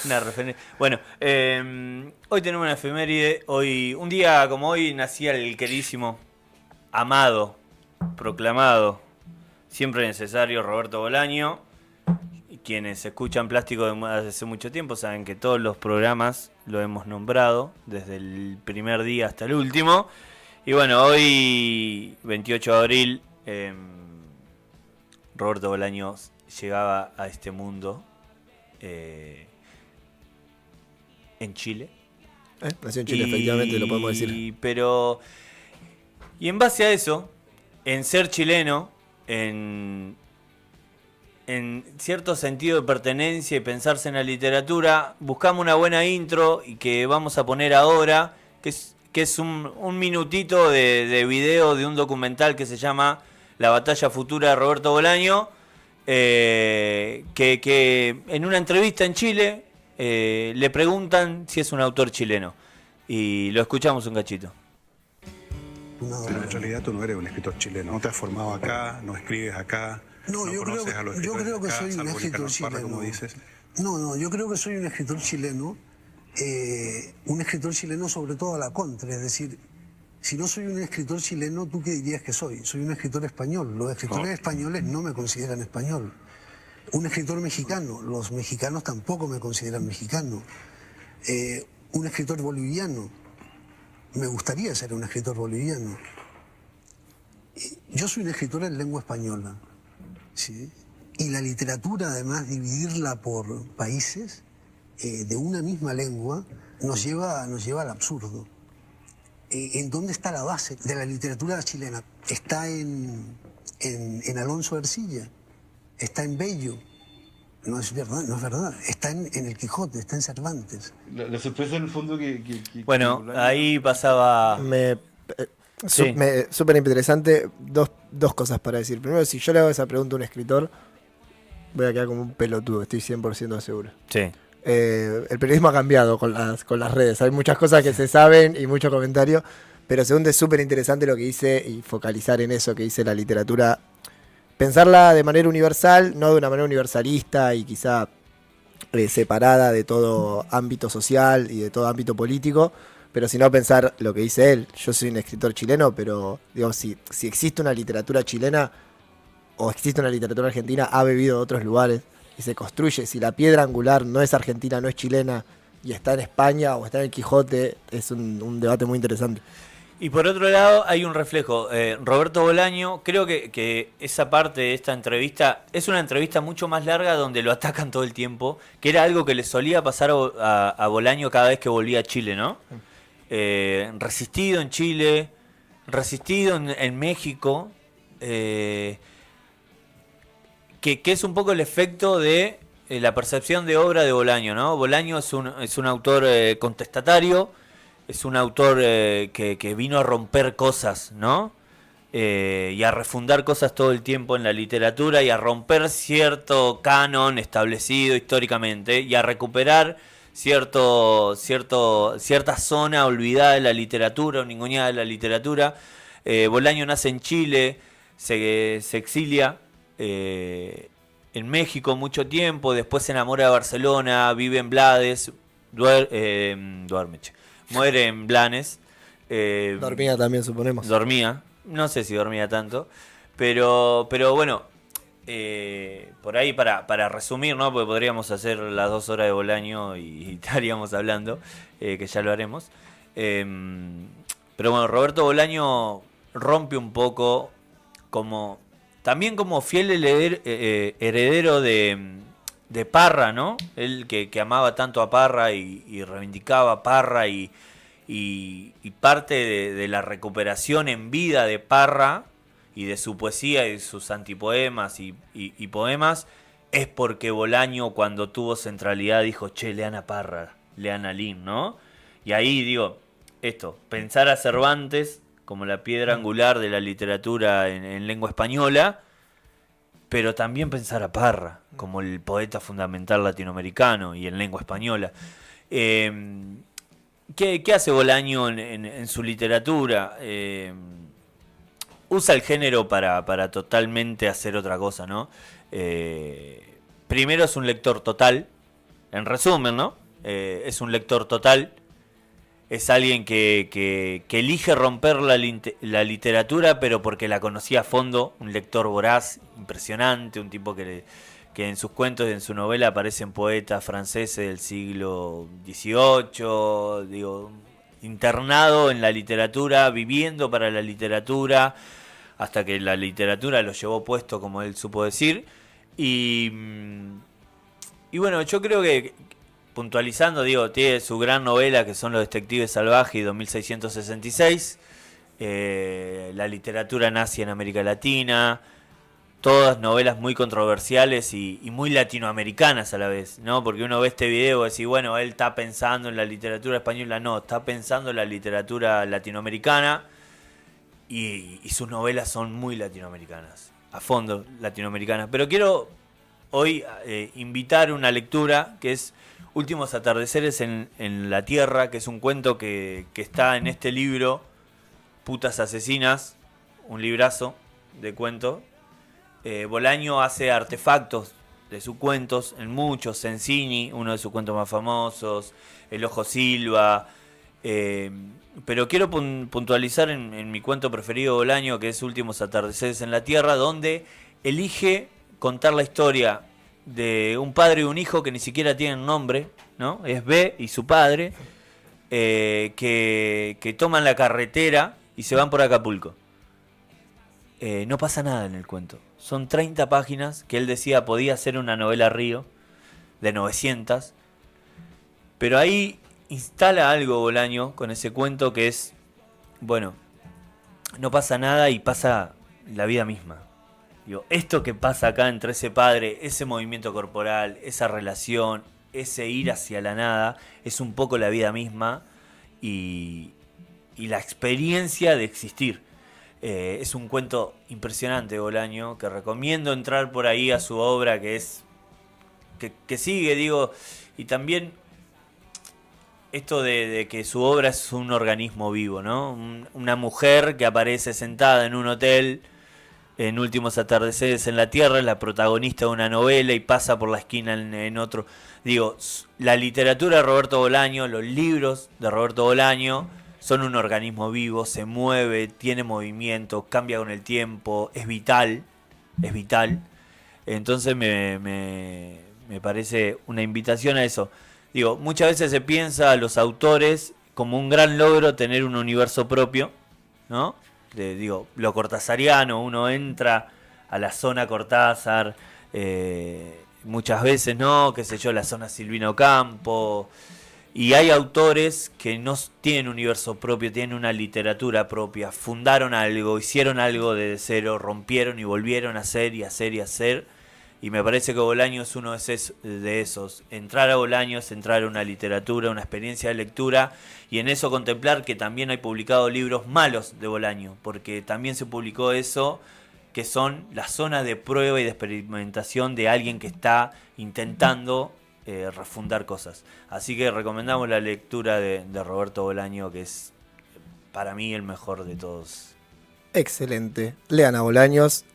Una referencia. Bueno, hoy tenemos una efeméride. Hoy, un día como hoy nacía el queridísimo, amado, proclamado, siempre necesario Roberto Bolaño. Y quienes escuchan Plástico desde hace mucho tiempo saben que todos los programas lo hemos nombrado, desde el primer día hasta el último. Y bueno, hoy, 28 de abril, Roberto Bolaños llegaba a este mundo en Chile. Nació en Chile, efectivamente, lo podemos decir. Pero, y en base a eso, en ser chileno, en cierto sentido de pertenencia y pensarse en la literatura, buscamos una buena intro y que vamos a poner ahora, que es un minutito de video de un documental que se llama La batalla futura de Roberto Bolaño, que en una entrevista en Chile le preguntan si es un autor chileno. Y lo escuchamos un cachito. Pero en realidad tú no eres un escritor chileno, no te has formado acá, no escribes acá, no conoces a los escritores creo que acá, soy un salvo escritor Nicanor Parra, chileno. como dices. No, yo creo que soy un escritor chileno, un escritor chileno sobre todo a la contra, es decir, si no soy un escritor chileno, ¿tú qué dirías que soy? Soy un escritor español, los escritores españoles no me consideran español. Un escritor mexicano, los mexicanos tampoco me consideran mexicano. Un escritor boliviano, me gustaría ser un escritor boliviano. Yo soy un escritor en lengua española, ¿sí? Y la literatura, además, dividirla por países de una misma lengua, nos lleva al absurdo. ¿En dónde está la base de la literatura chilena? Está en Alonso Ercilla, está en Bello. No es verdad. Está en el Quijote, está en Cervantes. La sorpresa en el fondo Bueno, ahí pasaba... Sí. Súper interesante. Dos cosas para decir. Primero, si yo le hago esa pregunta a un escritor, voy a quedar como un pelotudo, estoy 100% seguro. Sí. El periodismo ha cambiado con las redes. Hay muchas cosas que se saben y mucho comentario. Pero segundo, es súper interesante lo que dice y focalizar en eso que dice la literatura. Pensarla de manera universal, no de una manera universalista y quizá separada de todo ámbito social y de todo ámbito político, pero sino pensar lo que dice él. Yo soy un escritor chileno, pero digo, si existe una literatura chilena o existe una literatura argentina, ha bebido de otros lugares y se construye. Si la piedra angular no es argentina, no es chilena y está en España o está en el Quijote, es un debate muy interesante. Y por otro lado hay un reflejo. Roberto Bolaño, creo que esa parte de esta entrevista es una entrevista mucho más larga donde lo atacan todo el tiempo, que era algo que le solía pasar a Bolaño cada vez que volvía a Chile, ¿no? Resistido en Chile, resistido en México, que es un poco el efecto de la percepción de obra de Bolaño, ¿no? Bolaño es un autor contestatario. Es un autor que vino a romper cosas, ¿no? Y a refundar cosas todo el tiempo en la literatura y a romper cierto canon establecido históricamente y a recuperar cierta zona olvidada de la literatura o ninguneada de la literatura. Bolaño nace en Chile, se exilia en México mucho tiempo, después se enamora de Barcelona, vive en Blades, muere en Blanes. Dormía también, suponemos. Dormía. No sé si dormía tanto. Pero bueno, por ahí para resumir, ¿no? Porque podríamos hacer las 2 horas de Bolaño y estaríamos hablando, que ya lo haremos. Pero bueno, Roberto Bolaño rompe un poco también como fiel heredero de Parra, ¿no? Él que amaba tanto a Parra y reivindicaba a Parra y parte de la recuperación en vida de Parra y de su poesía y de sus antipoemas y poemas es porque Bolaño cuando tuvo centralidad dijo, che, lean a Parra, lean a Lin, ¿no? Y ahí digo, pensar a Cervantes como la piedra angular de la literatura en lengua española, pero también pensar a Parra como el poeta fundamental latinoamericano y en lengua española. ¿Qué hace Bolaño en su literatura? Usa el género para totalmente hacer otra cosa, ¿no? Primero es un lector total, en resumen, ¿no? Es un lector total. Es alguien que elige romper la literatura, pero porque la conocía a fondo. Un lector voraz, impresionante, un tipo que en sus cuentos y en su novela aparecen poetas franceses del siglo XVIII, digo, internado en la literatura, viviendo para la literatura, hasta que la literatura lo llevó puesto, como él supo decir. Y bueno, yo creo que, puntualizando, digo, tiene su gran novela que son Los Detectives Salvajes y 2666, la literatura nazi en América Latina, todas novelas muy controversiales y muy latinoamericanas a la vez, ¿no? Porque uno ve este video y dice, bueno, él está pensando en la literatura española, no, está pensando en la literatura latinoamericana y sus novelas son muy latinoamericanas, a fondo latinoamericanas. Pero quiero hoy invitar una lectura que es Últimos atardeceres en la Tierra, que es un cuento que está en este libro, Putas Asesinas, un librazo de cuentos. Bolaño hace artefactos de sus cuentos, en muchos, Sensini, uno de sus cuentos más famosos, El Ojo Silva, pero quiero puntualizar en mi cuento preferido de Bolaño, que es Últimos atardeceres en la Tierra, donde elige contar la historia de un padre y un hijo que ni siquiera tienen nombre, ¿no? Es B y su padre, que toman la carretera y se van por Acapulco. No pasa nada en el cuento. Son 30 páginas que él decía podía ser una novela Río de 900. Pero ahí instala algo Bolaño con ese cuento que es, bueno, no pasa nada y pasa la vida misma. Digo, esto que pasa acá entre ese padre, ese movimiento corporal, esa relación, ese ir hacia la nada, es un poco la vida misma y la experiencia de existir. Es un cuento impresionante, Bolaño, que recomiendo entrar por ahí a su obra, que es que sigue, digo, y también esto de que su obra es un organismo vivo, ¿no? Una mujer que aparece sentada en un hotel en Últimos atardeceres en la Tierra, es la protagonista de una novela y pasa por la esquina en otro. Digo, la literatura de Roberto Bolaño, los libros de Roberto Bolaño son un organismo vivo, se mueve, tiene movimiento, cambia con el tiempo, es vital, es vital. Entonces me parece una invitación a eso. Digo, muchas veces se piensa a los autores como un gran logro tener un universo propio, ¿no? Digo, lo cortasariano, uno entra a la zona Cortázar, muchas veces, ¿no? Qué sé yo, la zona Silvino Campo. Y hay autores que no tienen universo propio, tienen una literatura propia, fundaron algo, hicieron algo de cero, rompieron y volvieron a hacer y hacer y hacer. Y me parece que Bolaño es uno de esos. Entrar a Bolaño es entrar a una literatura, una experiencia de lectura, y en eso contemplar que también hay publicados libros malos de Bolaño, porque también se publicó eso, que son las zonas de prueba y de experimentación de alguien que está intentando refundar cosas. Así que recomendamos la lectura de Roberto Bolaño, que es para mí el mejor de todos. Excelente. Lean a Bolaños.